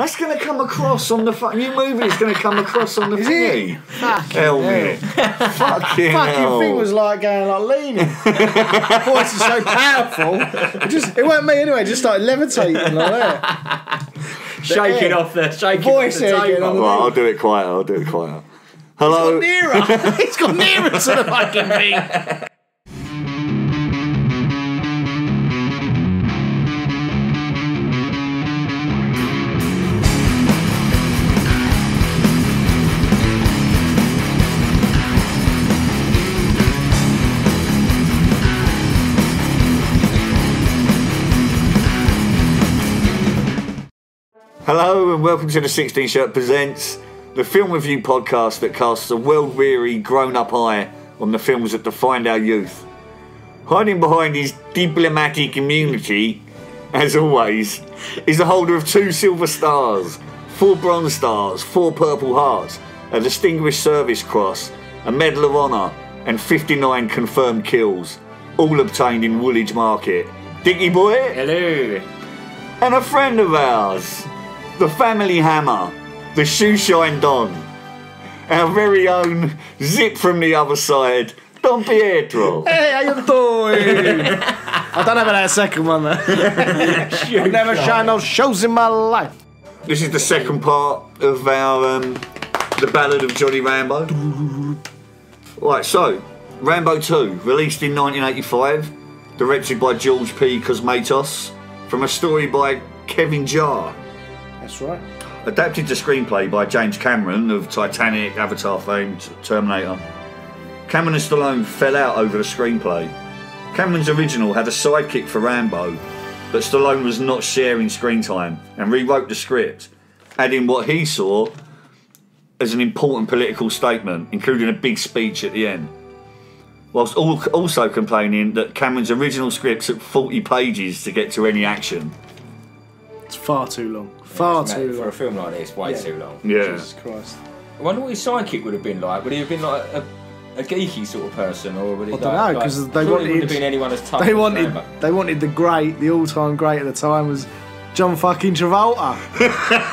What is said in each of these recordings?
That's going to come across on the new movie. It's going to come across on the thingy. Helmet. Fucking thing was like going like leaning. The voice is so powerful. It weren't me anyway. It just started levitating like that. Shaking off the table. Right, I'll do it quieter. Hello. He's got nearer to the fucking thing. Hello and welcome to the 16 Shirt Presents, the film review podcast that casts a world-weary, grown-up eye on the films that defined our youth. Hiding behind his diplomatic immunity, as always, is the holder of 2 silver stars, 4 bronze stars, 4 purple hearts, a Distinguished Service Cross, a Medal of Honour, and 59 confirmed kills, all obtained in Woolwich Market. Dickie boy? Hello. And a friend of ours, the family hammer, the shoeshine Don, our very own zip from the other side, Don Pietro. Hey, how you doing? I don't know about that second one though. I've never shined those shows in my life. This is the second part of our the Ballad of Johnny Rambo. Right, so Rambo 2, released in 1985, directed by George P. Cosmatos, from a story by Kevin Jarre. That's right. Adapted to screenplay by James Cameron of Titanic, Avatar fame, Terminator. Cameron and Stallone fell out over the screenplay. Cameron's original had a sidekick for Rambo, but Stallone was not sharing screen time and rewrote the script, adding what he saw as an important political statement, including a big speech at the end. Whilst also complaining that Cameron's original script took 40 pages to get to any action. It's far too long. Far too long. For a film like this, way too long. Yeah. Jesus Christ. I wonder what his sidekick would have been like. Would he have been like a geeky sort of person, or would he? I don't know, because they wanted. It would have been anyone as tough. They wanted the all-time great at the time was John fucking Travolta.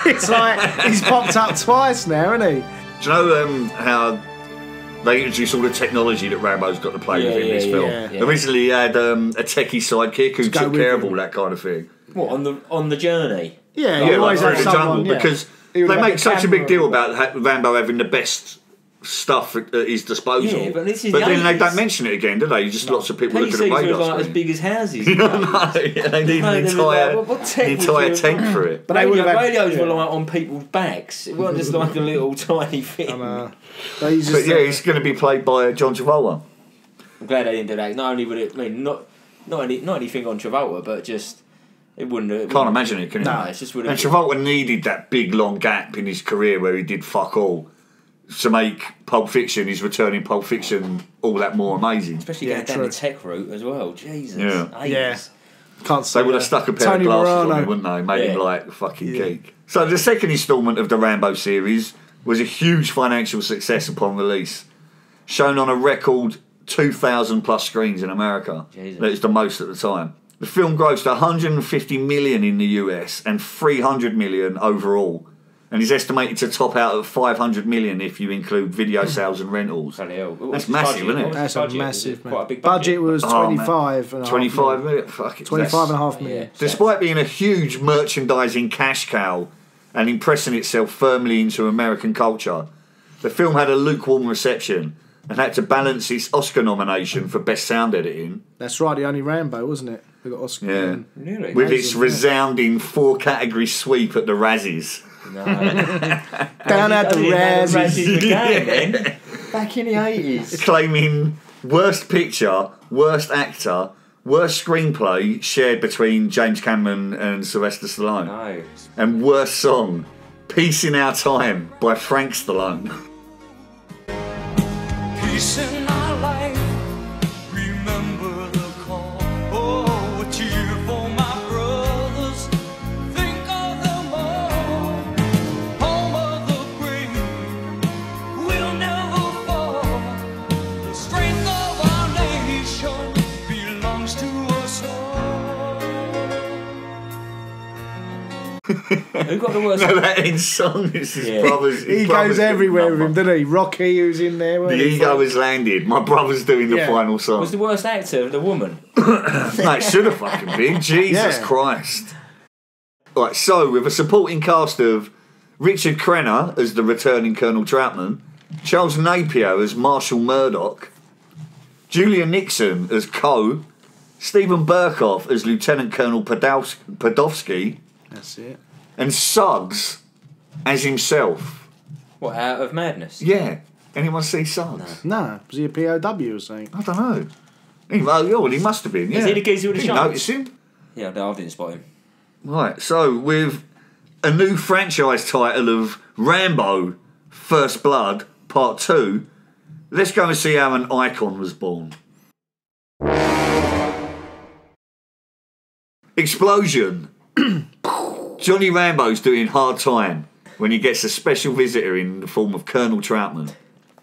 It's like he's popped up twice now, isn't he? Do you know how they introduced all the technology that Rambo's got to play with in this film? Yeah. Originally he had a techie sidekick who took care of all that kind of thing. What, on the journey? Yeah, yeah, like through the jungle, because they make such a big deal about Rambo having the best stuff at his disposal. Yeah, but this is then they don't mention it again, do they? Just lots of people look at the radar like as screen. big as houses. They need an entire tent for it. But radios were like on people's backs. It wasn't just like a little tiny thing. But yeah, he's going to be played by John Travolta. I'm glad they didn't do that. Not only would it, I mean, not anything on Travolta, but just. It wouldn't. Can't imagine it, can you? No, it's just wouldn't. And Travolta needed that big long gap in his career where he did fuck all to make Pulp Fiction, his return in Pulp Fiction, all that more amazing. Especially going down the tech route as well. Jesus. Yeah. Ages. Can't say they would have stuck a pair of glasses on him, wouldn't they? Made him like a fucking geek. So the second instalment of the Rambo series was a huge financial success upon release, shown on a record 2,000 plus screens in America. Jesus. That is the most at the time. The film grossed 150 million in the US and 300 million overall, and is estimated to top out at 500 million if you include video sales and rentals. That's massive, isn't it? That's a massive. Quite a big budget was 25 and 25 million. Fuck it. 25.5 million. Yeah. Despite being a huge merchandising cash cow and impressing itself firmly into American culture, the film had a lukewarm reception and had to balance its Oscar nomination for Best Sound Editing. That's right, the only Rambo, wasn't it? We got Oscar. Yeah. Really? With its resounding 4-category sweep at the Razzies. No. Down at the Razzies. Again, back in the 80s. Claiming Worst Picture, Worst Actor, Worst Screenplay shared between James Cameron and Sylvester Stallone. No. And Worst Song, Peace in Our Time by Frank Stallone. Peace in our life, remember the call. Oh, a tear for my brothers, think of them all. Home of the brave, we'll never fall. The strength of our nation belongs to us all. Who got the worst? No, that in song is his Yeah. brother's. His He brother's goes everywhere with him, number. doesn't he? Rocky, who's in there. The ego has landed. My brother's doing the Yeah. final song. Was the worst actor the woman? No, it should have fucking been. Jesus Yeah. Christ. Right, so with a supporting cast of Richard Crenna as the returning Colonel Troutman, Charles Napier as Marshal Murdoch, Julia Nixon as Coe, Stephen Burkoff as Lieutenant Colonel Podolsky, That's it. and Suggs as himself. What, Out of Madness? Yeah. Anyone see Suggs? No, was he a POW or something? I don't know. He must have been, yeah. Is he the geezer with the Didn't sharks? notice him. Yeah, no, I didn't spot him. Right, so with a new franchise title of Rambo First Blood Part 2, let's go and see how an icon was born. Explosion. Johnny Rambo's doing hard time when he gets a special visitor in the form of Colonel Troutman.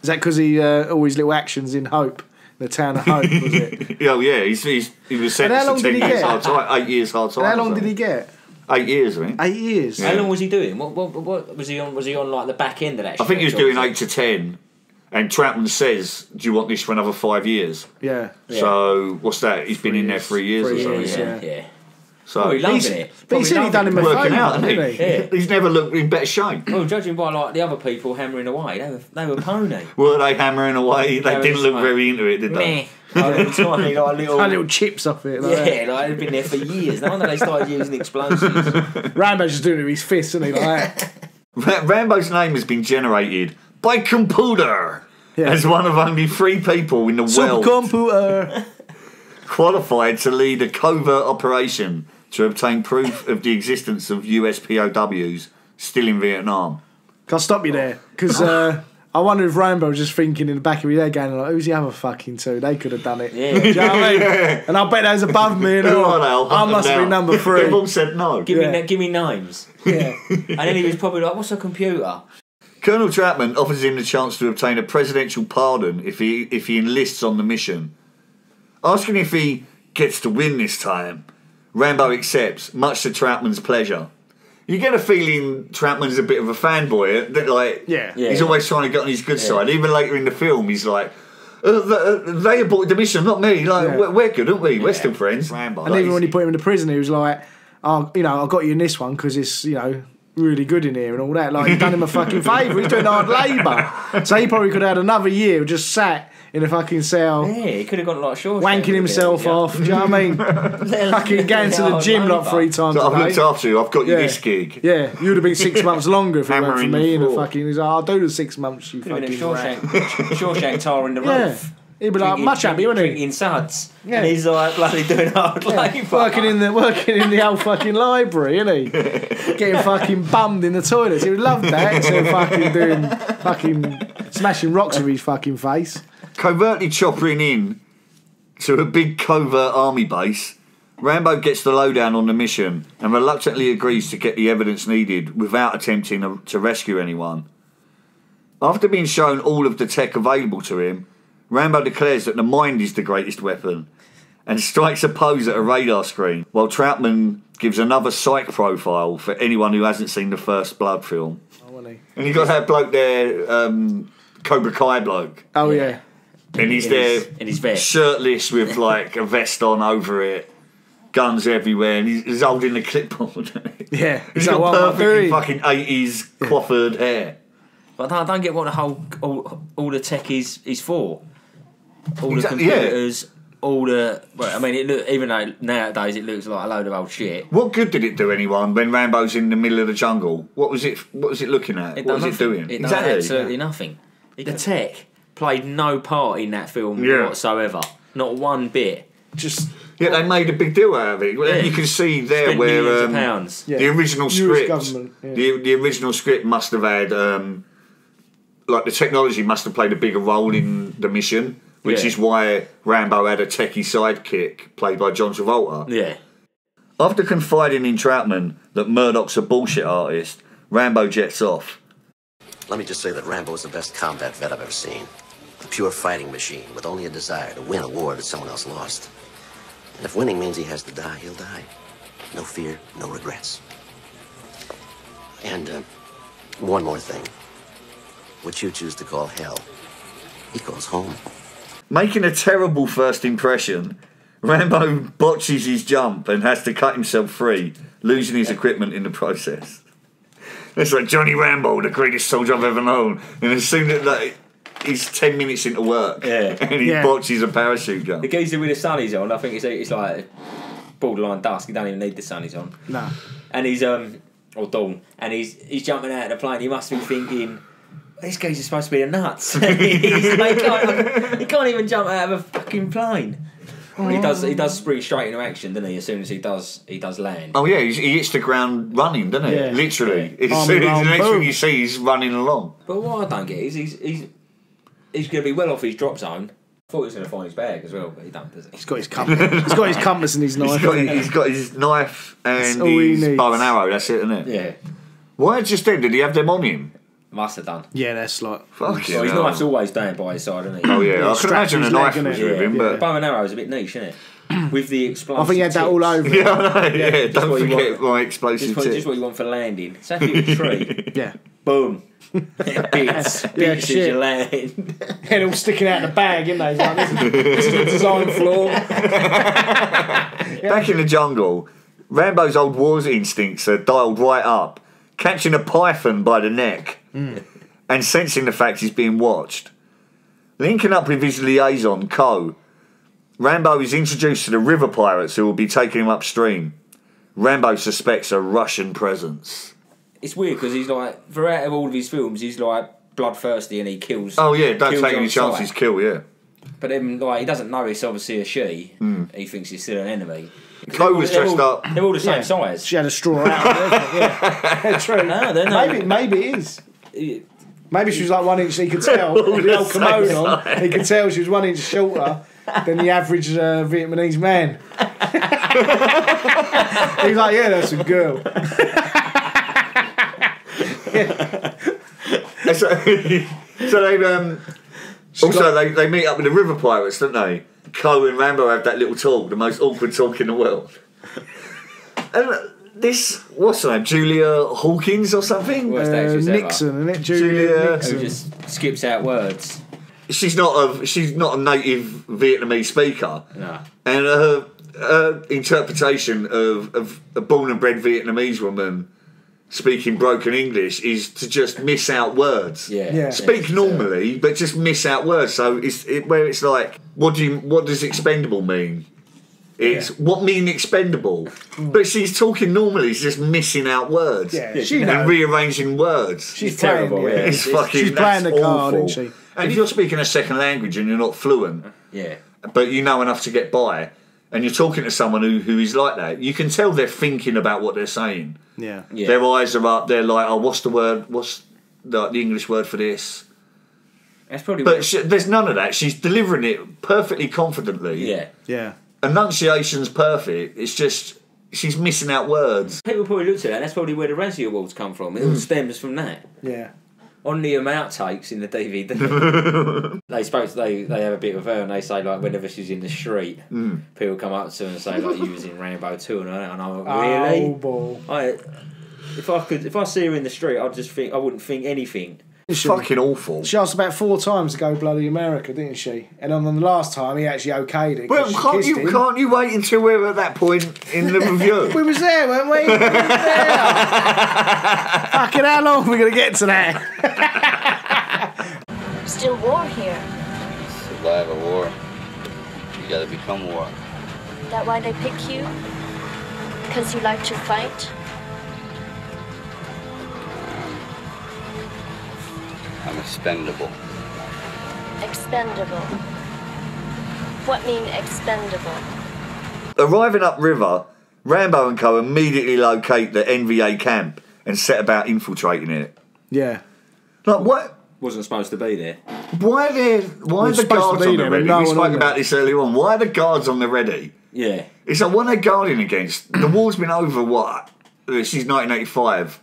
Is that because he all his little actions in Hope, the town of Hope, was it? Oh yeah, he was And how sentenced long to did 10 he years get? hard time, 8 years hard time. And how or long did he something. get? 8 years, I think. 8 years. Yeah. How long was he doing? What was he on? Was he on like the back end of that? I think he was stretch, or doing 8 to 10, and Troutman says, "Do you want this for another 5 years?" Yeah. Yeah. So what's that? He's been in there 3 years 3 or something. years, Yeah, yeah. So Oh, he loved He's- it. but he said he done him a working favour, out, didn't hasn't he? Yeah. He's never looked in better shape. Well, judging by like the other people hammering away, they were pony. Were they hammering away? They No, didn't it's look like, very into it, did they? Meh. Like, tiny, like little. Had little chips off it. Like Yeah, like they'd been there for years. No wonder they started using explosives. that. Rambo's just doing it with his fists, isn't he? Like that. Rambo's name has been generated by computer Yeah. as one of only 3 people in the world Supercomputer. qualified to lead a covert operation to obtain proof of the existence of US POWs still in Vietnam. Can I stop you there? Because I wonder if Rambo was just thinking in the back of his head, going like, "Who's the other fucking two? They could have done it." Yeah. Do you know what I mean? And I bet those above me. And Who all, are they? I'll I hunt must them be down. number 3. They've all said no. Give me names. Yeah. And then he was probably like, "What's a computer?" Colonel Troutman offers him the chance to obtain a presidential pardon if he enlists on the mission. Asking if he gets to win this time, Rambo accepts, much to Troutman's pleasure. You get a feeling Troutman's a bit of a fanboy. That like, Yeah. he's always trying to get on his good side. Even later in the film, he's like, "They aborted the mission, not me. Like, Yeah. we're good, aren't we? We're still friends." Rambo. And even when he put him in the prison, he was like, "Oh, you know, I got you in this one because it's, you know, really good in here and all that." Like, he's done him a fucking favour. He's doing hard labour. So he probably could have had another year just sat in a fucking cell, Yeah, he could have gone like short. wanking himself off. Do you know what I mean? Fucking going to the gym like 3 times So I've a looked day. after you. I've got you Yeah. this gig. Yeah, you would have been 6 months longer if it weren't for Hammering me. the And a floor. fucking, he's like, "I'll do the 6 months, you Could have been a fucking rat." Shawshank tar in the Yeah. roof. He'd be like, much happy, wouldn't he? Drinking suds. Yeah. And he's like bloody doing hard labour. Working in the old fucking library, isn't he? Getting fucking bummed in the toilets. He would love that instead of fucking doing fucking smashing rocks with his fucking face. Covertly choppering in to a big covert army base, Rambo gets the lowdown on the mission and reluctantly agrees to get the evidence needed without attempting to rescue anyone. After being shown all of the tech available to him, Rambo declares that the mind is the greatest weapon and strikes a pose at a radar screen, while Troutman gives another psych profile for anyone who hasn't seen the First Blood film. Oh, wasn't he? And you got that bloke there, Cobra Kai bloke. Oh, yeah. And he's there in his vest. shirtless with like a vest on over it, guns everywhere, and he's holding a clipboard. Yeah. He's So got what am I perfectly doing? fucking 80s coiffured hair. But I don't get what the whole all the tech is for. All Exactly, the yeah. computers, all the. Well, I mean, it look, even though nowadays it looks like a load of old shit. What good did it do anyone when Rambo's in the middle of the jungle? What was it looking at? What done was it nothing. doing? It done absolutely nothing. The tech played no part in that film Yeah. whatsoever. Not one bit. Just Yeah, they made a big deal out of it. Yeah. You can see there Spent where millions of pounds. Yeah. the original US script, government, yeah. the original script must have had like the technology must have played a bigger role in the mission, which Yeah. is why Rambo had a techie sidekick played by John Travolta. Yeah. After confiding in Troutman that Murdoch's a bullshit artist, Rambo jets off. Let me just say that Rambo is the best combat vet I've ever seen. A pure fighting machine with only a desire to win a war that someone else lost. And if winning means he has to die, he'll die. No fear, no regrets. And one more thing. What you choose to call hell, he calls home. Making a terrible first impression, Rambo botches his jump and has to cut himself free, losing his equipment in the process. It's like Johnny Rambo, the greatest soldier I've ever known. And as soon as he's 10 minutes into work and he botches a parachute jump. The geezer with the sunnies on, I think it's like borderline dusk. You don't even need the sunnies on. No. And he's or dawn, and he's jumping out of the plane. He must be thinking, this geezer's supposed to be a nuts. He's like, he can't even jump out of a fucking plane. He does spring straight into action, doesn't he? As soon as he does land. Oh yeah, he hits the ground running, doesn't he? Yeah. Literally. Yeah. As soon as the next thing you see, he's running along. But what I don't get is he's going to be well off his drop zone. I thought he was going to find his bag as well, but he don't, does he? He's got his compass. He's got his compass and his knife. He's got his knife and all he his needs. bow and arrow, that's it, isn't it? Yeah, Why just then? Did he have them on him? must have done. Yeah, that's like. Fuck Well, his hell. knife's always down by his side, isn't he? Oh yeah, I can strapped imagine to a his knife leg, was innit? with him, Yeah. but... Bow and arrow is a bit niche, isn't it? With the explosive I think he had that all over. Yeah, I know, yeah, Just don't what you forget want. my explosive Just tip. what you want for landing. It's like a tree. Yeah. Boom. Bits as shit. you land. Head all sticking out of the bag, isn't they? He's like, this is the design flaw. Back in the jungle, Rambo's old wars instincts are dialed right up, catching a python by the neck and sensing the fact he's being watched. Linking up with his liaison, Co, Rambo is introduced to the river pirates who will be taking him upstream. Rambo suspects a Russian presence. It's weird because he's like, throughout all of his films, he's like bloodthirsty and he kills. Oh yeah, don't kills take any on chances, sight. kill, yeah. But then, like, he doesn't know it's obviously a she. He thinks he's still an enemy. Co was They're dressed all- up... They're all the same size. She had a straw out. Yeah, true. No, they're not. Maybe it is. Maybe she was like 1 inch. He could tell with the old kimono on. He could tell she was 1 inch shorter than the average Vietnamese man. He's like, yeah, that's a girl. So they also they meet up with the river pirates, don't they? Co and Rambo have that little talk, the most awkward talk in the world. And this, what's her name, Julia Hawkins or something? Worst actress ever. Nixon, isn't it? Julia Who Nixon. just skips out words. She's not a native Vietnamese speaker, No. and her interpretation of a born and bred Vietnamese woman speaking broken English is to just miss out words. Yeah. Speak normally, but just miss out words. So where it's like, what does expendable mean? It's what mean expendable, but she's talking normally. She's just missing out words. Yeah, and she knows. rearranging words. She's terrible, playing, yeah. It's fucking. She's playing that's the card, awful. isn't she? And if you're speaking a second language and you're not fluent, Yeah. but you know enough to get by, and you're talking to someone who is like that, you can tell they're thinking about what they're saying. Yeah. Yeah. Their eyes are up. They're like, oh, what's the word? What's the English word for this? That's probably. But there's none of that. She's delivering it perfectly confidently. yeah. Yeah. Enunciation's perfect. It's just she's missing out words. People probably looked at that. That's probably where the Razzie Awards come from. It all stems from that. Yeah. On the outtakes in the DVD, they have a bit of her and they say like whenever she's in the street, people come up to her and say like you was in Rambo 2 and I'm like, really? Oh, boy. If I see her in the street, I'd just think I wouldn't think anything. It's fucking awful. She asked about 4 times to go bloody America, didn't she? And on the last time, he actually okayed it. Well, can't you wait until we're at that point in the review? We was there, weren't we? We was there. Fucking how long are we going to get to that? Still war here. Survive a war. You gotta become war. That why they pick you? Because you like to fight? I'm expendable. Expendable. What mean expendable? Arriving upriver, Rambo and Co immediately locate the NVA camp and set about infiltrating it. Yeah. Like what? Wasn't supposed to be there. Why are the supposed guards to be on the there, but ready? no We one spoke on about there. this earlier on. Why are the guards on the ready? Yeah. It's like, what are they guarding against? The war's been over, what? Since 1985.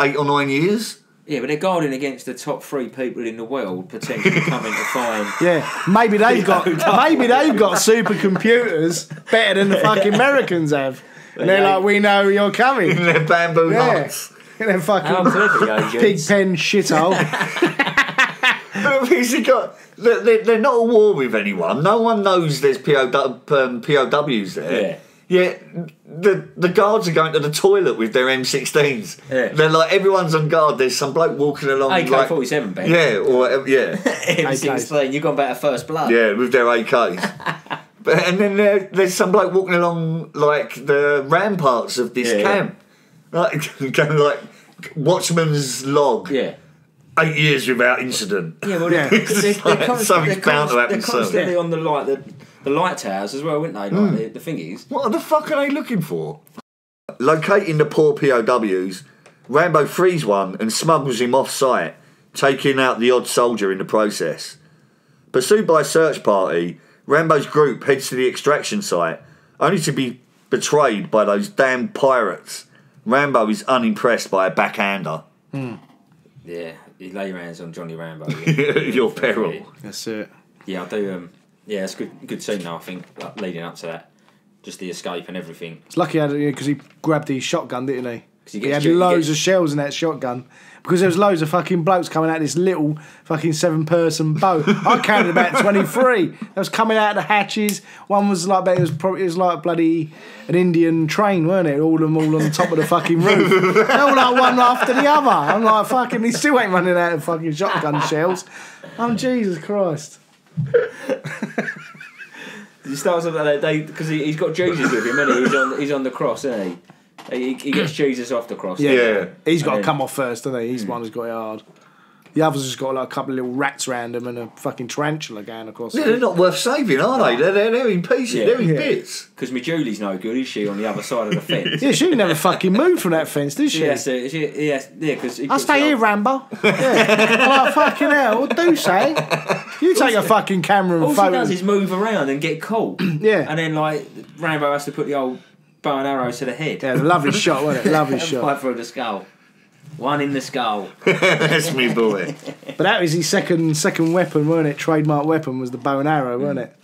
8 or 9 years? Yeah, but they're guarding against the top 3 people in the world potentially coming to find. Yeah. Maybe they've got supercomputers better than the fucking Americans have. And they're like, we know you're coming. In their bamboo Yeah. huts. in them How fucking clever, pig agents. pen shithole. They're not at war with anyone. No one knows there's POWs there. Yeah. Yeah, the guards are going to the toilet with their M16s. Yeah. They're like, everyone's on guard. There's some bloke walking along. AK-47, Ben. Yeah, or whatever, yeah. M16, you've gone back to first blood. Yeah, with their AKs. And then there's some bloke walking along like the ramparts of this camp. Like, going like, watchman's log. Yeah. 8 years without incident. Yeah, well, Something's bound to happen they're constantly on the light towers as well, weren't they? Like the thingies. What the fuck are they looking for? Locating the poor POWs, Rambo frees one and smuggles him off site, taking out the odd soldier in the process. Pursued by a search party, Rambo's group heads to the extraction site, only to be betrayed by those damn pirates. Rambo is unimpressed by a backhander. Yeah, he lay your hands on Johnny Rambo. Your peril. That's it. Yeah, I do. Yeah, it's good scene though. I think leading up to that, just the escape and everything. It's lucky because he grabbed his shotgun, didn't he? He He had loads of shells in that shotgun. Because there was loads of fucking blokes coming out of this little fucking 7-person boat. I counted about 23. That was coming out of the hatches. One was like, it was like bloody an Indian train, weren't it? All of them all on the top of the fucking roof. They're all like one after the other. I'm like, fucking, he still ain't running out of fucking shotgun shells. Oh, Jesus Christ. He starts off that day because he's got Jesus with him, isn't he? He's on the cross, isn't he? He gets Jesus off the cross. Yeah. He's got to come off first, doesn't he? He's the one who's got it hard. The others just got like a couple of little rats around them and a fucking tarantula going across. Yeah, they're not worth saving, are they? They're in pieces. Yeah. They're in bits. Because my Julie's no good, is she, on the other side of the fence? Yeah, she never fucking moved from that fence, did she? Because I'll stay here, Rambo. Yeah. I'm like, fucking hell, what do say? You take a fucking camera and all photo. she does is move around and get caught. Yeah. And then, like, Rambo has to put the old bow and arrow to the head. Yeah, lovely shot, wasn't it? Lovely And shot. fly through the skull. One in the skull. That's me, boy. But that was his second weapon, weren't it? Trademark weapon was the bow and arrow, weren't it?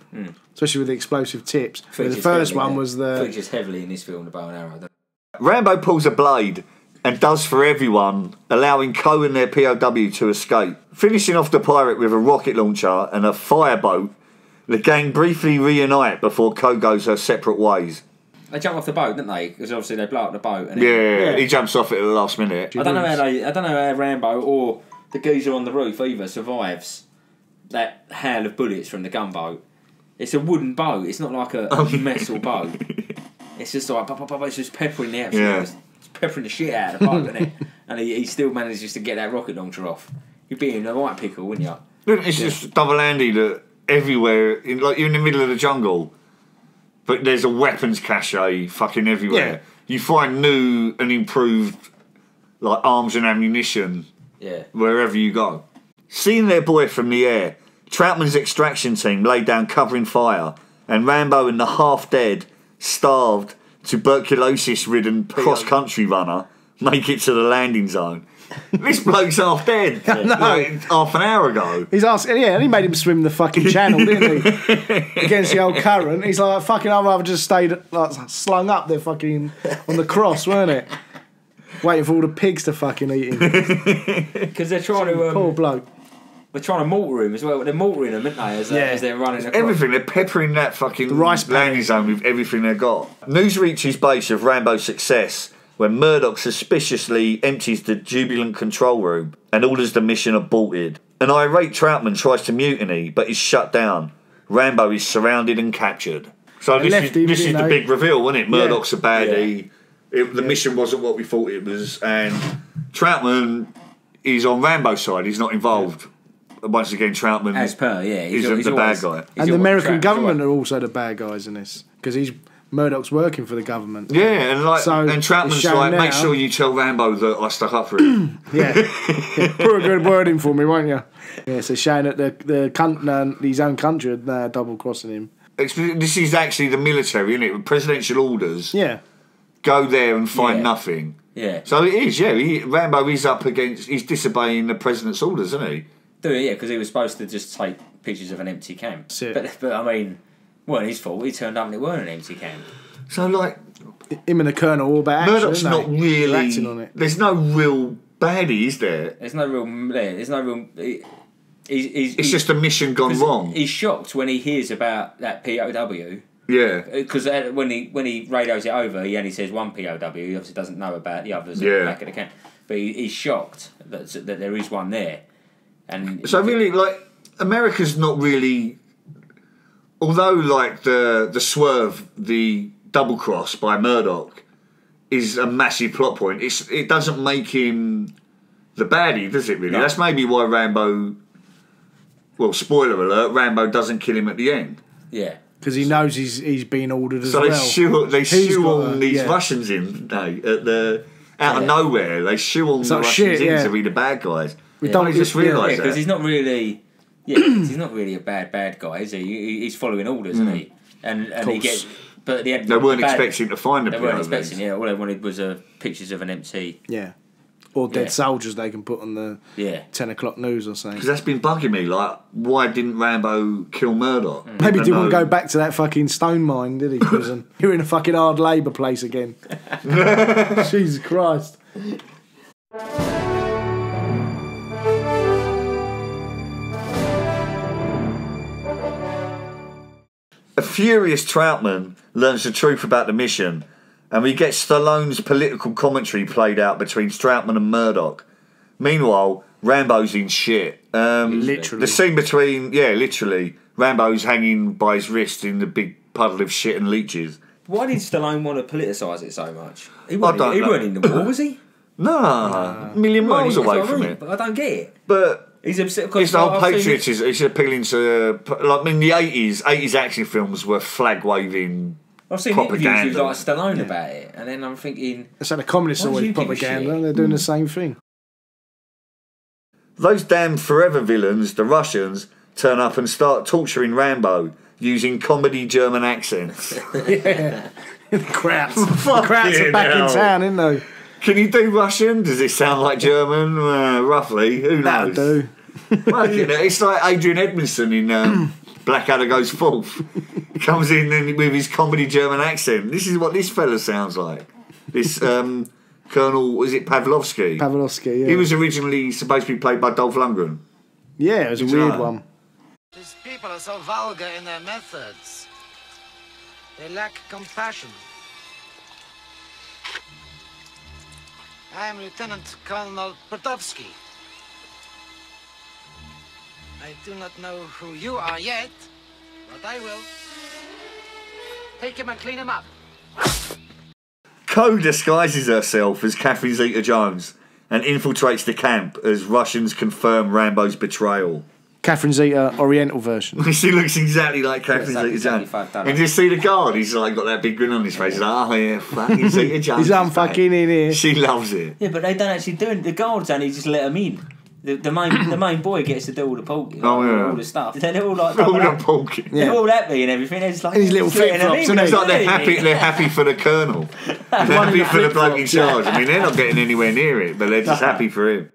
Especially with the explosive tips. The first one was the... Features heavily in this film, the bow and arrow. Rambo pulls a blade and does for everyone, allowing Coe and their POW to escape. Finishing off the pirate with a rocket launcher and a fireboat, the gang briefly reunite before Coe goes her separate ways. They jump off the boat, don't they? Because obviously they blow up the boat. And then, He jumps off it at the last minute. I don't know how Rambo or the geezer on the roof either survives that hail of bullets from the gunboat. It's a wooden boat. It's not like a metal boat. It's just like it's just peppering the absolute. Yeah. It's peppering the shit out of the boat, isn't it? And he still manages to get that rocket launcher off. You'd be in a right pickle, wouldn't you? It's just double-handed that everywhere, like you're in the middle of the jungle, but there's a weapons cache fucking everywhere. Yeah. You find new and improved like arms and ammunition wherever you go. Seeing their boy from the air, Troutman's extraction team laid down covering fire, and Rambo and the half-dead, starved, tuberculosis-ridden cross-country runner make it to the landing zone. This bloke's half dead. Like, half an hour ago. He's asking, and he made him swim the fucking channel, didn't he? Against the old current. He's like, fucking, I'd rather just stayed like slung up there fucking on the cross, weren't it? Waiting for all the pigs to fucking eat him. Because they're trying to poor bloke. They're trying to mortar him as well. They're mortaring him, aren't they? As they're running across. Everything. They're peppering that fucking rice landing zone with everything they've got. News reaches base of Rambo's success when Murdoch suspiciously empties the jubilant control room and orders the mission aborted. An irate Troutman tries to mutiny but is shut down. Rambo is surrounded and captured. So this is the big reveal, wasn't it? Murdoch's a baddie. The mission wasn't what we thought it was, and Troutman is on Rambo's side. He's not involved. Once again, Troutman he's the bad guy. And the American government are also the bad guys in this because Murdoch's working for the government. Yeah, and Troutman's like, make sure you tell Rambo that I stuck up for him. Put a good word in for me, won't you? Yeah, so showing that his own country are double crossing him. This is actually the military, isn't it? With presidential orders. Yeah. Go there and find nothing. Yeah. So it is, Rambo is up against, he's disobeying the president's orders, isn't he? Yeah, because he was supposed to just take pictures of an empty camp. But I mean, weren't his fault. He turned up and it weren't an empty camp. So, like, Him and the Colonel all about action. Murdoch's isn't not they? really. They're acting on it. There's no real baddie, is there? There's no real. It's just a mission gone wrong. He's shocked when he hears about that POW. Yeah. Because when he radios it over, he only says one POW. He obviously doesn't know about the others at the back of the camp. But he's shocked that there is one there. And so really, like, America's not really. Although, like, the swerve, the double cross by Murdoch is a massive plot point. It doesn't make him the baddie, does it? Really? No. That's maybe why Rambo. Well, spoiler alert: Rambo doesn't kill him at the end. Yeah. Because he knows he's been ordered as So well. they shoehorn these Russians in, out of nowhere. They shoehorn the Russians in to be the bad guys. We don't just realise that. Because he's not really. Yeah, 'cause he's not really a bad guy, is he? He's following orders, isn't he? And he gets. But at the end, they weren't expecting to find the They weren't expecting. Yeah, all they wanted was pictures of an empty. Yeah. Or dead soldiers they can put on the 10 o'clock news or something. Because that's been bugging me. Like, why didn't Rambo kill Murdoch? Maybe he didn't want to go back to that fucking stone mine, did he? Prison. You're in a fucking hard labour place again. Jesus Christ. A furious Troutman learns the truth about the mission, and we get Stallone's political commentary played out between Troutman and Murdoch. Meanwhile, Rambo's in shit. Literally. The scene between, literally, Rambo's hanging by his wrist in the big puddle of shit and leeches. Why did Stallone want to politicise it so much? He don't know. weren't in the war, was he? No, a million miles away from it. But I don't get it. But he's upset it's the whole patriotism. It's appealing to, like, in the 80s action films were flag waving. I've seen interviews with like Stallone about it, and then I'm thinking, that's how the communists always propaganda, and they're doing the same thing. Those damn forever villains, the Russians, turn up and start torturing Rambo using comedy German accents. The Krauts. The Krauts are back in town, isn't they? Can you do Russian? Does it sound like German? Roughly. Who knows? That'll do. Well, it's like Adrian Edmondson in Blackadder Goes Forth. He comes in and with his comedy German accent. This is what this fella sounds like. This Colonel, was it Pavlovsky? Pavlovsky, yeah. He was originally supposed to be played by Dolph Lundgren. Yeah, it was a weird one. These people are so vulgar in their methods. They lack compassion. I am Lieutenant Colonel Pertovsky. I do not know who you are yet, but I will. Take him and clean him up. Ko disguises herself as Catherine Zeta-Jones and infiltrates the camp as Russians confirm Rambo's betrayal. Catherine Zeta Oriental version. She looks exactly like Catherine Zeta-Jones. And you see the guard, he's like got that big grin on his face. He's like, oh yeah, fucking Zeta-Jones. He's unfucking in here. She loves it. Yeah, but they don't actually do it. The guards only just let them in. The main boy gets to do all the porking, all the stuff. They're all like all the porking. They're all happy and everything. They're just like his little flip flops. It's like they're happy for the colonel. They're happy for the bloke in charge. I mean, they're not getting anywhere near it, but they're just happy for him.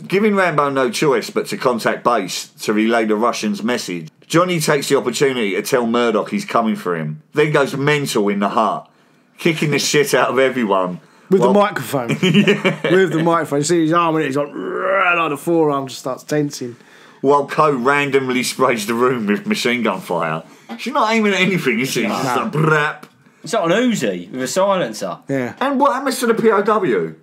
Giving Rambo no choice but to contact base to relay the Russians' message, Johnny takes the opportunity to tell Murdoch he's coming for him. Then goes mental in the hut, kicking the shit out of everyone. With the microphone. With the microphone. You see his arm in it, he's like the forearm just starts tensing. While Ko randomly sprays the room with machine gun fire. She's not aiming at anything, is she? She's just like, brap. It's like an Uzi with a silencer. Yeah. And what happens to the POW?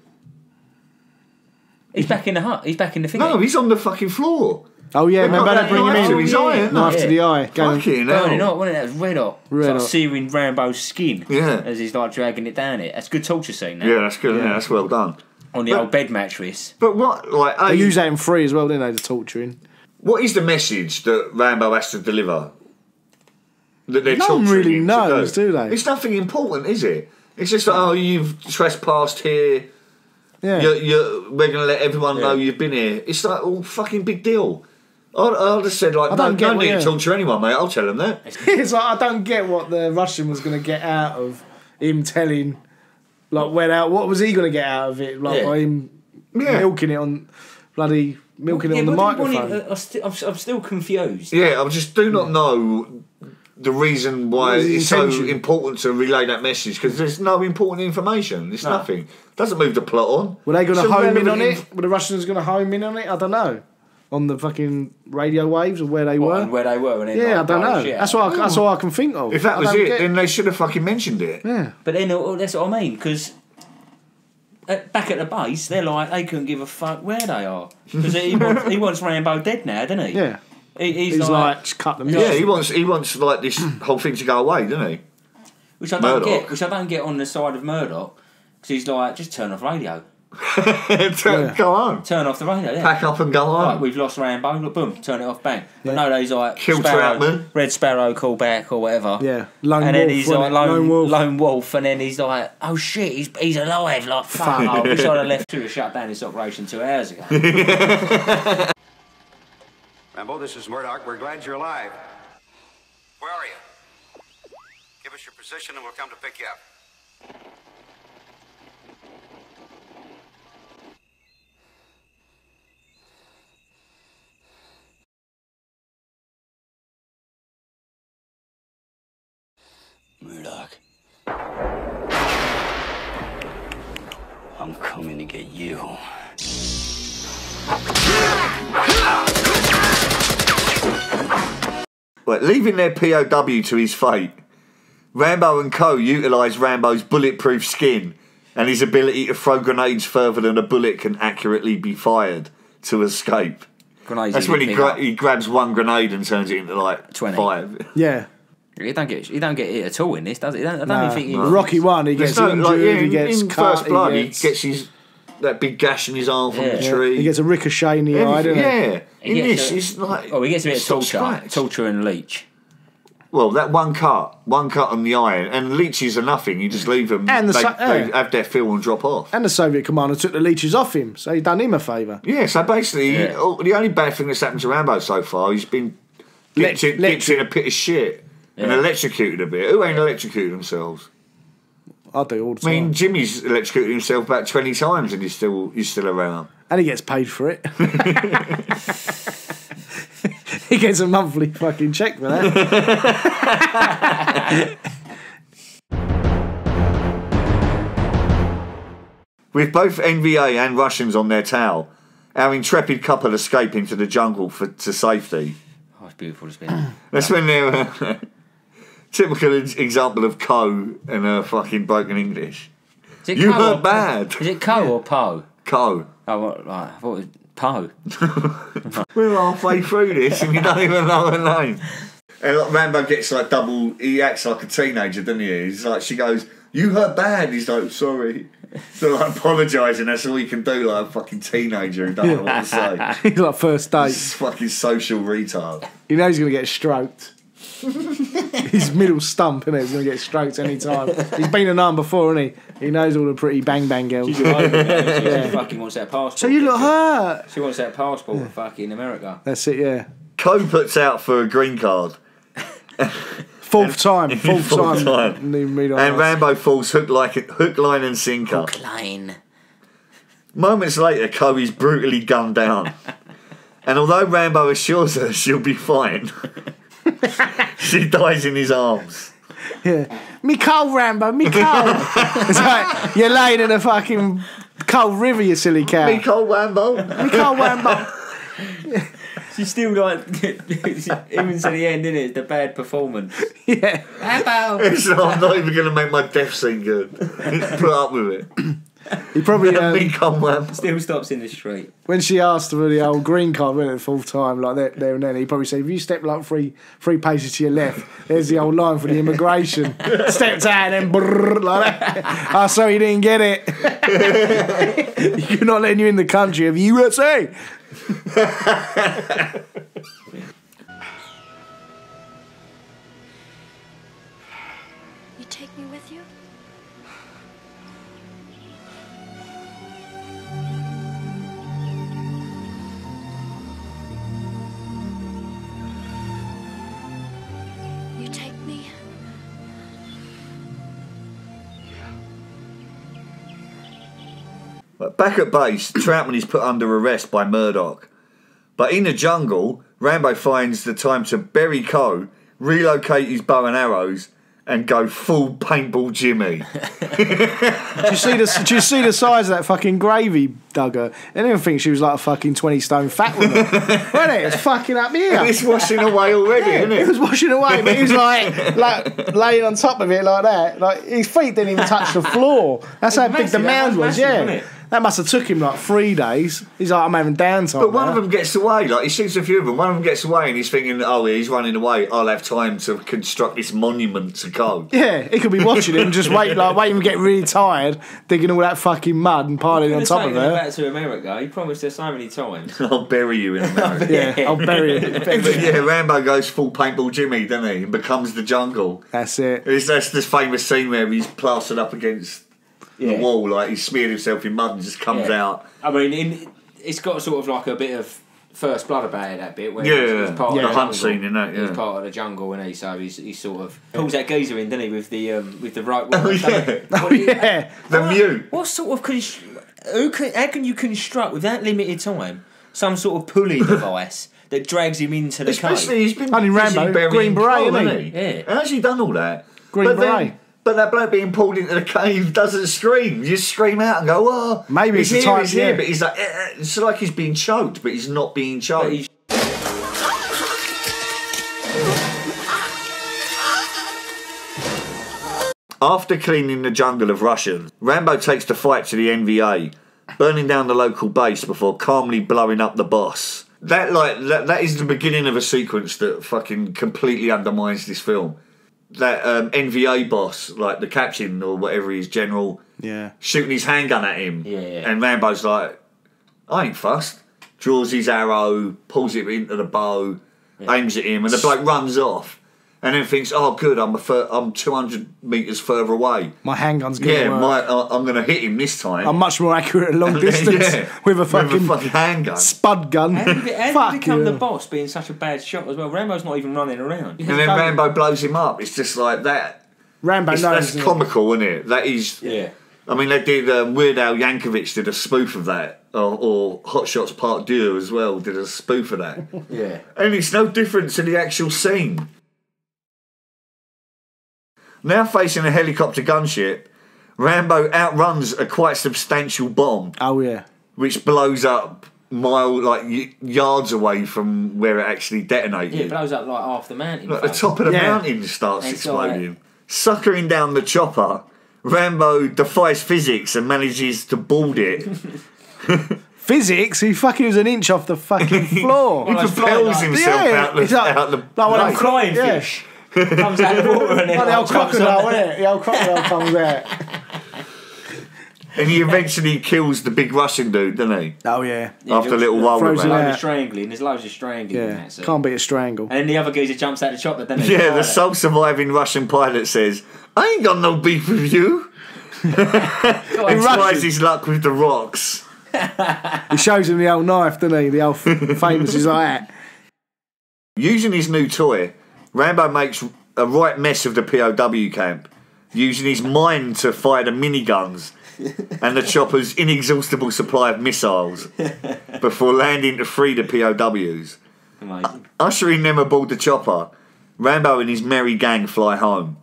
He's back in the hut. He's back in the thing. No, he's on the fucking floor. Oh yeah, remember they bring him in to his eye, knife to the eye. Fucking hell. Burning hot, wasn't it? That was red hot. Red it's like hot. searing Rambo's skin. Yeah. As he's like dragging it down it. That's a good torture scene. That. Yeah, that's good. Yeah, that's well done. On the old bed mattress. But what, like, They use that in Free as well, didn't they? The torturing. What is the message that Rambo has to deliver? That they're No one torturing really him knows, to do they? It's nothing important, is it? It's just like, oh, you've trespassed here. Yeah. We're going to let everyone know you've been here. It's like, oh, fucking big deal. I'd have said, like, don't need to torture anyone, mate. I'll tell them that. It's like, I don't get what the Russian was going to get out of him telling, like, what was he going to get out of it? Like, by him milking it on the microphone. I'm still confused. Yeah, I just do not know the reason why What is the it's so intention? important to relay that message, because there's no important information. It's nothing. Doesn't move the plot on. Were they going It's to home in irrelevant on it? Were the Russians going to home in on it? I don't know. On the fucking radio waves or where they were? And where they were. And then, Yeah, I like, don't blow know. shit That's out. what I can think of. If that I was don't it, get- then they should have fucking mentioned it. Yeah. But then that's what I mean, because back at the base, they're like, they couldn't give a fuck where they are. Because he wants Rambo dead now, doesn't he? Yeah. He's He's like, just cut them. Yeah, he wants like this whole thing to go away, doesn't he? Which I don't Murdoch. get. Which I don't get on the side of Murdoch, because he's like, just turn off radio. Go on. Turn off the radio, yeah. Pack up and go on. Right, we've lost Rambo, look, boom, turn it off, bang. But no, he's like, Kill Sparrow, Troutman. Red Sparrow, call back, or whatever. Yeah. Lone and then wolf, he's wasn't like, it? lone wolf, and then he's like, oh shit, he's alive, like, fuck. Oh, we sort of left to shut down this operation 2 hours ago. Rambo, this is Murdoch. We're glad you're alive. Where are you? Give us your position and we'll come to pick you up. Murdoch. I'm coming to get you. But leaving their POW to his fate, Rambo and co. utilise Rambo's bulletproof skin and his ability to throw grenades further than a bullet can accurately be fired to escape. Grenades That's when he grabs one grenade and turns it into like 20. 5. Yeah. He don't get hit at all in this, does he? I don't Nah. even think he... Rocky 1, he gets There's no- injured, like, yeah, he gets in cut, First Blood, he he gets that big gash in his arm from the Yeah. tree. he gets a ricochet in the eye, doesn't he? Yeah. In gets this, a- it's like... Oh, he gets a bit of it's not torture. scratch. Torture and leech. Well, that one cut on the eye, and leeches are nothing. You just leave them. And they yeah. have their fill and drop off. And the Soviet commander took the leeches off him, so he done him a favour. Yeah, so basically, Yeah. the only bad thing that's happened to Rambo so far, he's been dipped in a pit of shit and Yeah. electrocuted a bit. Who ain't electrocuted themselves? I do all the I time. mean, Jimmy's electrocuted himself about 20 times and he's still around. And he gets paid for it. He gets a monthly fucking check for that. With both NVA and Russians on their tail, our intrepid couple escape into the jungle to safety. Oh, it's beautiful, it's been. That's when they're typical example of Co and her fucking broken English. Is it You Co heard or- bad. Is it Co or Po? Co. Oh, what, right, I thought it was Po. We're halfway through this and you don't even know her name. And like, Rambo gets like he acts like a teenager, doesn't he? He's like, she goes, you heard bad. He's like, sorry. So like apologising, that's all he can do, like a fucking teenager who doesn't know what to say. He's like first date. This fucking social retard. You know he's going to get stroked. His middle stump, innit? He's going to get stroked any time. He's been a nun before, isn't he? He knows all the pretty bang bang girls. She's all over it. She fucking wants that passport. So you look hurt. She wants that passport fucking America. That's it, yeah. Co puts out for a green card. Fourth time. And Rambo falls hook, line and sinker. Line. Moments later, Co is brutally gunned down. And although Rambo assures her she'll be fine, she dies in his arms. Yeah. Me cold, Rambo, me cold. It's like, you're laying in a fucking cold river, you silly cow. Me cold Rambo. Me cold, Rambo. She's still like, even to the end, innit? It's the bad performance. Yeah. Rambo. So I'm not even going to make my death scene good. Put up with it. He probably, Me cold Rambo. Still stops in the street. when she asked for the old green card, went it the fourth time, like there and then, he probably said, if you step like three paces to your left, there's the old line for the immigration. Stepped out and then brrr, like that. Oh, sorry, you didn't get it. You're not letting you in the country of USA. You take me with you? You take me? Back at base, Troutman is put under arrest by Murdoch. But in the jungle, Rambo finds the time to bury Co relocate his bow and arrows, and go full paintball Jimmy. Do you see the size of that fucking gravy dugger? I didn't think she was like a fucking 20 stone fat woman. Wasn't it? It's fucking up here. And it's washing away already, isn't it? It was washing away, but he was like laying on top of it like that. Like his feet didn't even touch the floor. That's how big the mound was. Yeah. That must have took him like 3 days. He's like, I'm having downtime. But one of them gets away. Like he shoots a few of them. One of them gets away, and he's thinking, "Oh, he's running away. I'll have time to construct this monument to go." Yeah, he could be watching him, just waiting him to get really tired, digging all that fucking mud and piling on top of it. Back to America, he promised us so many times. I'll bury you in America. Yeah, I'll bury it. But yeah, Rambo goes full paintball Jimmy, doesn't he? And becomes the jungle. That's it. That's this famous scene where he's plastered up against the wall, like he's smeared himself in mud and just comes out. I mean, it's got sort of like a bit of First Blood about it, that bit. Where he's part of the hunt scene in that. Yeah, he's part of the jungle, and so he's sort of pulls that geezer in, doesn't he, with the right one. The mute. What sort of how can you construct with that limited time some sort of pulley device that drags him into the Especially cave? he's been Only Rambo, Green Beret, isn't he? Yeah, how's he done all that? Green Beret. But that bloke being pulled into the cave doesn't scream. You just scream out and go, "Oh, maybe he's it's here, the he's type, here." yeah. But he's like, it's like he's being choked, but he's not being choked. After cleaning the jungle of Russians, Rambo takes the fight to the NVA, burning down the local base before calmly blowing up the boss. That is the beginning of a sequence that fucking completely undermines this film. That NVA boss, like the captain or whatever his general, shooting his handgun at him, and Rambo's like, "I ain't fussed." Draws his arrow, pulls it into the bow, aims at him, and the bloke runs off, and then thinks, "Oh, good, I'm 200 metres further away. My handgun's going to work. I'm going to hit him this time. I'm much more accurate at long distance with a fucking handgun, spud gun." How did he become the boss, being such a bad shot as well? Rambo's not even running around. And then Rambo blows him up. It's just like that. Rambo knows. That's comical, isn't it? That is. Yeah. I mean, they did. Weird Al Yankovic did a spoof of that, or Hot Shots Part 2 as well did a spoof of that. Yeah. And it's no different to the actual scene. Now facing a helicopter gunship, Rambo outruns a quite substantial bomb. Oh yeah. Which blows up yards away from where it actually detonated. Yeah, it blows up like half the mountain. Like the top of the mountain starts exploding. Suckering down the chopper, Rambo defies physics and manages to board it. Physics? He fucking was an inch off the fucking floor. He propels himself out the like when I'm crying fish. Comes out of the water and then like the old crocodile, isn't it? The old crocodile comes out. And he eventually kills the big Russian dude, doesn't he? Oh yeah. After a little while, there's loads of strangling. There's loads of strangling. Yeah. In that, so. Can't beat a strangle. And then the other geezer jumps out the chopper, doesn't he? Yeah, the sole surviving Russian pilot says, "I ain't got no beef with you." He tries his luck with the rocks. He shows him the old knife, doesn't he? The old famous is like that. Using his new toy, Rambo makes a right mess of the POW camp, using his mind to fire the miniguns and the chopper's inexhaustible supply of missiles before landing to free the POWs. Amazing. Ushering them aboard the chopper, Rambo and his merry gang fly home.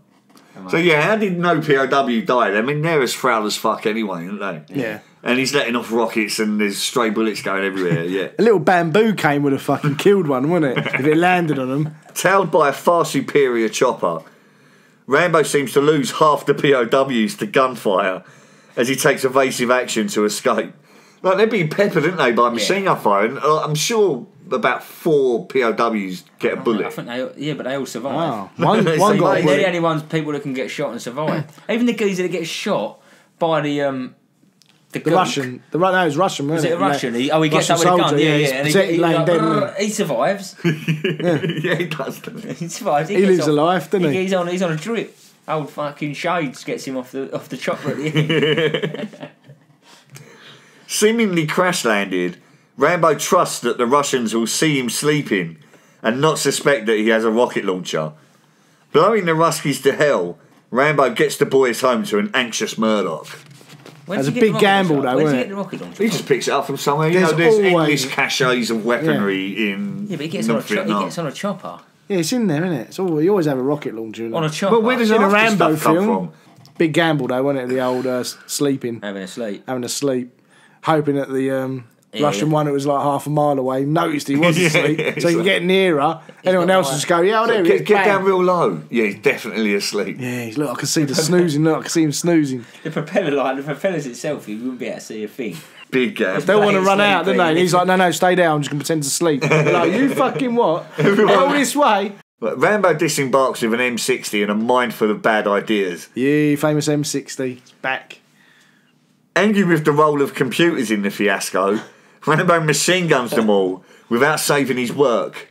So yeah, how did no POW die? I mean, they're as frail as fuck anyway, aren't they? Yeah. And he's letting off rockets and there's stray bullets going everywhere, yeah. A little bamboo cane would have fucking killed one, wouldn't it? If it landed on them. Tailed by a far superior chopper, Rambo seems to lose half the POWs to gunfire as he takes evasive action to escape. Like, they're being peppered, aren't they, by machine gun fire? And I'm sure about 4 POWs get a bullet. I think but they all survive. Oh. One got they're the only ones people that can get shot and survive. Even the geezer that gets shot by the Russian. No, it's Russian, wasn't it? Was it a Russian? He gets up with a gun. Yeah. He survives. Yeah, he does, doesn't he? He survives. He lives a life, doesn't he? He's on a drip. Old fucking Shades gets him off the chopper at the end. Seemingly crash landed, Rambo trusts that the Russians will see him sleeping and not suspect that he has a rocket launcher. Blowing the Ruskies to hell, Rambo gets the boys home to an anxious Murdoch. That's a big gamble, though, Where's he isn't get the rocket launcher? He just picks it up from somewhere. There's There's always endless caches of weaponry in Yeah, but he gets North Vietnam. on a chopper. Yeah, it's in there, isn't it? It's all, you always have a rocket launcher. On a chopper. Well, where does in a half this Rambo stuff come film. from? Big gamble, though, wasn't it? The old sleeping. Having a sleep. Having a sleep. Hoping that the Russian one that was like half a mile away noticed he was asleep, so he can get nearer. Anyone else will just go, yeah, there he is. Get down real low. Yeah, he's definitely asleep. Yeah, look, I can see the snoozing. Look, I can see him snoozing. The propellers itself, you wouldn't be able to see a thing. Big gap. They want to run out, don't they? And he's like, no, stay down. I'm just going to pretend to sleep. They're like, you fucking what? Go this way. Rambo disembarks with an M60 and a mind full of bad ideas. Yeah, famous M60. It's back. Angry with the role of computers in the fiasco, Rambo machine guns them all without saving his work,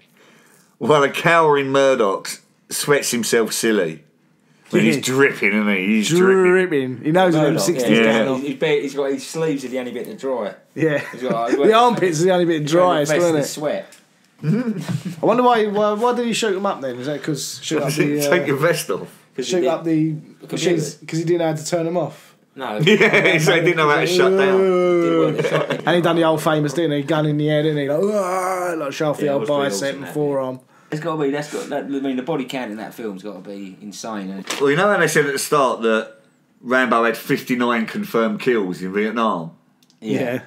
while a cowering Murdoch sweats himself silly. When he's dripping, isn't he? He's dripping. He knows an M60. He's got his sleeves are the only bit to dry. Yeah. The armpits are the only bit dry, isn't it? Sweat. I wonder why did he shoot them up then? Is that because take your vest off? Shoot up the machines because he didn't know how to turn them off. No. Yeah, so he didn't know how to shut down. And he done the old famous, didn't he? Gun in the air, didn't he? Like shove the old bicep and forearm. It's got to be. I mean, the body count in that film's got to be insane. Well, you know how they said at the start that Rambo had 59 confirmed kills in Vietnam. Yeah.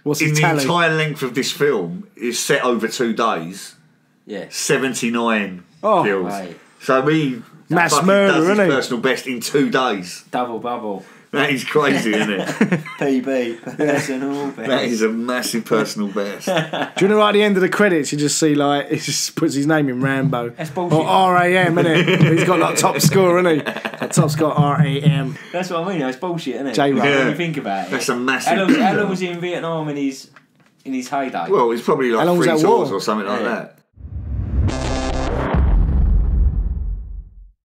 What's in the the entire length of this film is set over 2 days. Yeah. 79 kills. Right. So he mass murder, does his isn't he? personal best in 2 days. Double bubble. That is crazy, isn't it? PB, personal best. That is a massive personal best. Do you know right at the end of the credits you just see like he just puts his name in Rambo. That's bullshit. Or RAM, innit? He's got like top score, isn't he? Like, top score RAM. That's what I mean. That's bullshit, isn't it? J-Rock. When you think about it. That's a massive. How long was he in Vietnam in his heyday? Well, it's probably like 3 tours or something like that.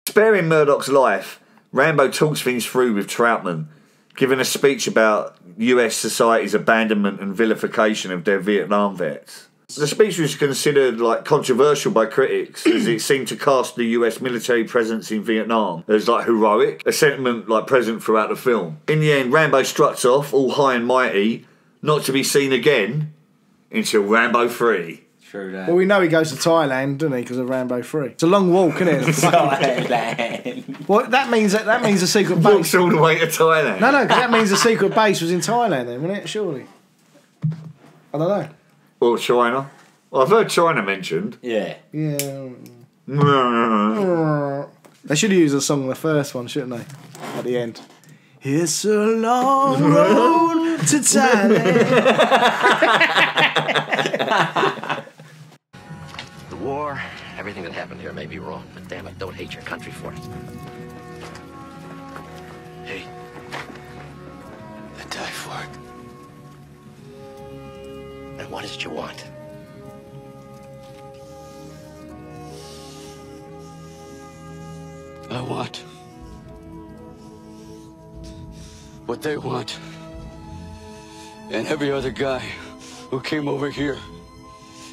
Sparing Murdoch's life, Rambo talks things through with Troutman, giving a speech about US society's abandonment and vilification of their Vietnam vets. The speech was considered like controversial by critics as it seemed to cast the US military presence in Vietnam as like heroic, a sentiment like present throughout the film. In the end, Rambo struts off, all high and mighty, not to be seen again until Rambo 3. True that. Well, we know he goes to Thailand, doesn't he, because of Rambo 3. It's a long walk, isn't it? Thailand. Well, that means the secret base. Walks all the way to Thailand. No, because that means the secret base was in Thailand then, wouldn't it? Surely. I don't know. Or China. Well, I've heard China mentioned. Yeah. Yeah. They should have used a song on the first one, shouldn't they? At the end. It's a long road to Thailand. The war, everything that happened here may be wrong, but damn it, don't hate your country for it. Hey, I die for it. And what is it you want? I want what they want. And every other guy who came over here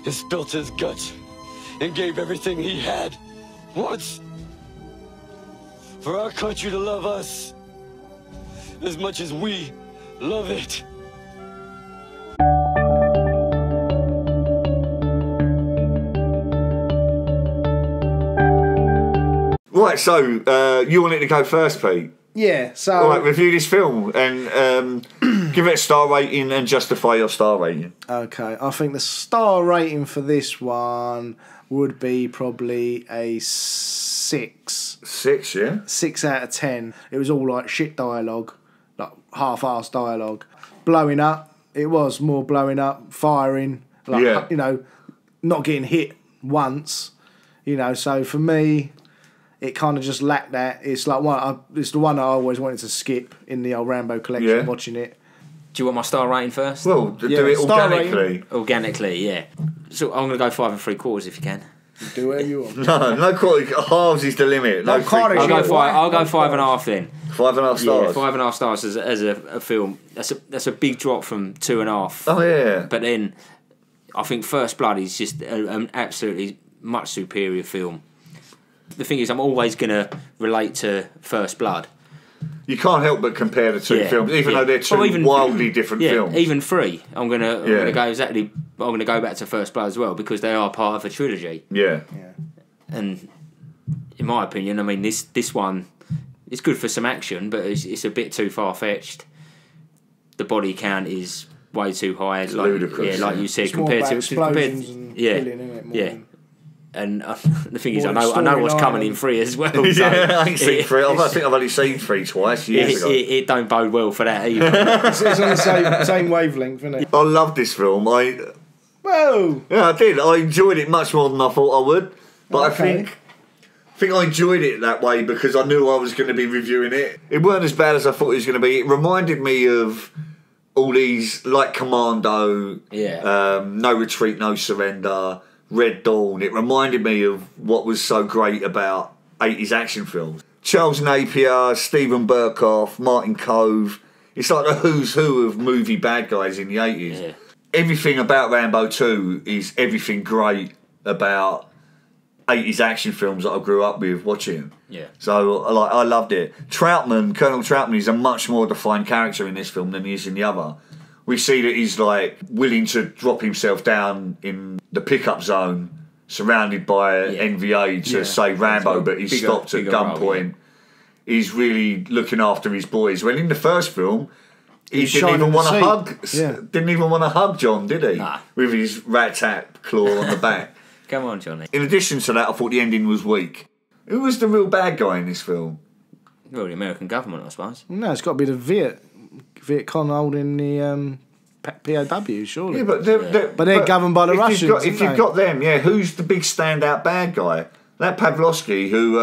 and spilt his guts and gave everything he had once for our country to love us as much as we love it. Right, so you wanted to go first, Pete. Yeah, so... All right, review this film and give it a star rating and justify your star rating. Okay, I think the star rating for this one would be probably a 6. 6, yeah? 6 out of 10. It was all like shit dialogue, like half-assed dialogue. Blowing up, it was more blowing up, firing, like, you know, not getting hit once, you know, so for me... It kind of just lacked that. It's like it's the one I always wanted to skip in the old Rambo collection. Watching it. Do you want my star rating first? Well, do it organically. Organically, yeah. So I'm going to go 5 3/4 if you can. Do whatever you want. No quarter. Halves is the limit. No quarter. I'll go 5.5 then. 5.5 stars. Yeah, 5.5 stars as a film. That's a big drop from 2.5. Oh yeah. But then I think First Blood is just an absolutely much superior film. The thing is, I'm always going to relate to First Blood. You can't help but compare the two films, even though they're two wildly different films. Even 3. I'm going to go exactly but I'm going to go back to First Blood as well because they are part of a trilogy. Yeah. And in my opinion, I mean, this one, it's good for some action, but it's a bit too far-fetched. The body count is way too high. It's ludicrous. Yeah, like you said, It's more about explosions and killing, isn't it? Yeah. And the thing is, More I know what's storyline coming in and- 3 as well. So Yeah, I ain't seen 3. I think I've only seen 3 twice years ago. it don't bode well for that either. It's on the same wavelength, isn't it? I love this film. Whoa! Yeah, I did. I enjoyed it much more than I thought I would. But Okay. I think I enjoyed it that way because I knew I was going to be reviewing it. It weren't as bad as I thought it was going to be. It reminded me of all these, like Commando, No Retreat, No Surrender, Red Dawn. It reminded me of what was so great about 80s action films. Charles Napier, Stephen Burkoff, Martin Cove. It's like a who's who of movie bad guys in the 80s. Yeah. Everything about Rambo 2 is everything great about 80s action films that I grew up with watching. Yeah. So I loved it. Colonel Troutman is a much more defined character in this film than he is in the other. We see that he's like willing to drop himself down in the pickup zone, surrounded by NVA to save Rambo, but he's stopped at gunpoint. He's really looking after his boys. When in the first film, he didn't even want to hug. Didn't even want to hug John, did he? Nah. With his rat tap claw on the back. Come on, Johnny. In addition to that, I thought the ending was weak. Who was the real bad guy in this film? Well, the American government, I suppose. No, it's got to be the Viet Cong holding the POW, surely. Yeah, but they're governed by the Russians. If you've got them, who's the big standout bad guy? That Pavlovsky, who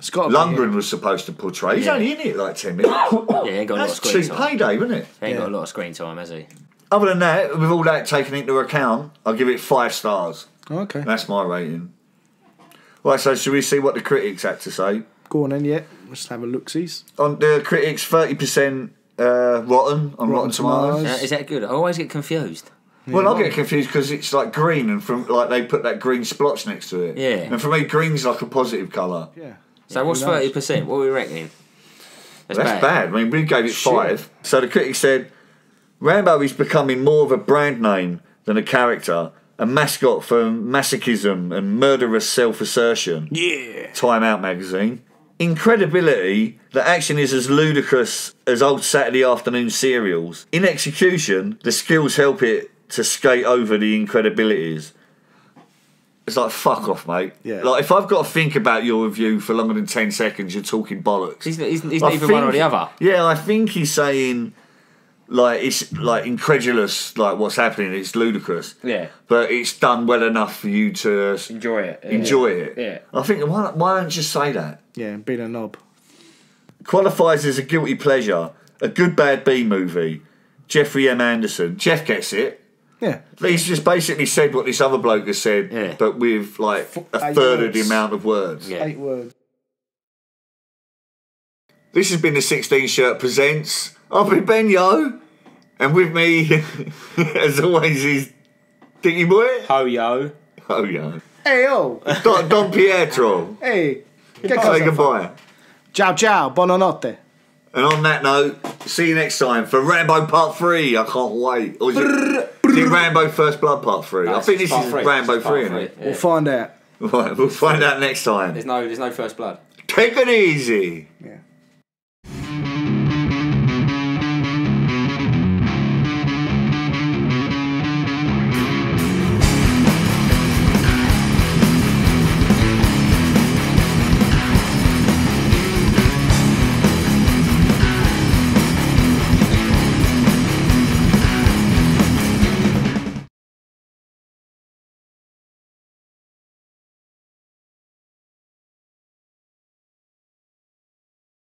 Lundgren was supposed to portray. He's only in it like 10 minutes. Yeah, he ain't got a lot of screen That's cheap time. payday, isn't it? He ain't got a lot of screen time, has he? Other than that, with all that taken into account, I'll give it 5 stars. Okay. That's my rating. Right, so should we see what the critics had to say? Go on then, let's have a look-sees. On the critics, 30% rotten on Rotten Tomatoes. Is that good? I always get confused. Well, I get confused because it's like green, and from like they put that green splotch next to it. Yeah. And for me, green's like a positive colour. Yeah. So what's 30%? What are we reckoning? That's bad. I mean, we gave it 5. So the critics said, Rambo is becoming more of a brand name than a character, a mascot for masochism and murderous self-assertion. Yeah. Time Out magazine. Incredibility, the action is as ludicrous as old Saturday afternoon serials. In execution, the skills help it to skate over the incredibilities. It's like, fuck off, mate. Yeah. Like, if I've got to think about your review for longer than 10 seconds, you're talking bollocks. He's not even one or the other. Yeah, I think he's saying, like, it's like incredulous, like what's happening. It's ludicrous. Yeah. But it's done well enough for you to Enjoy it. enjoy it. Yeah. I think, why don't you say that? Yeah, being a knob. Qualifies as a guilty pleasure, a good bad B movie. Jeffrey M. Anderson. Jeff gets it. Yeah. He's just basically said what this other bloke has said, but with like a 8 third of the words. amount of words. Yeah. 8 words. This has been the 16 Shirt Presents. I've been Ben Yo, and with me, as always, is Dickie Boy. Ho yo. Oh yeah. Hey, yo. Don Pietro. Hey. Say goodbye. Ciao, ciao. Buonanotte. And on that note, see you next time for Rambo Part 3. I can't wait. Or is it Rambo First Blood Part 3? I think this is Rambo 3, isn't it? We'll find out. Right, we'll find out next time. There's no first blood. Take it easy. Yeah.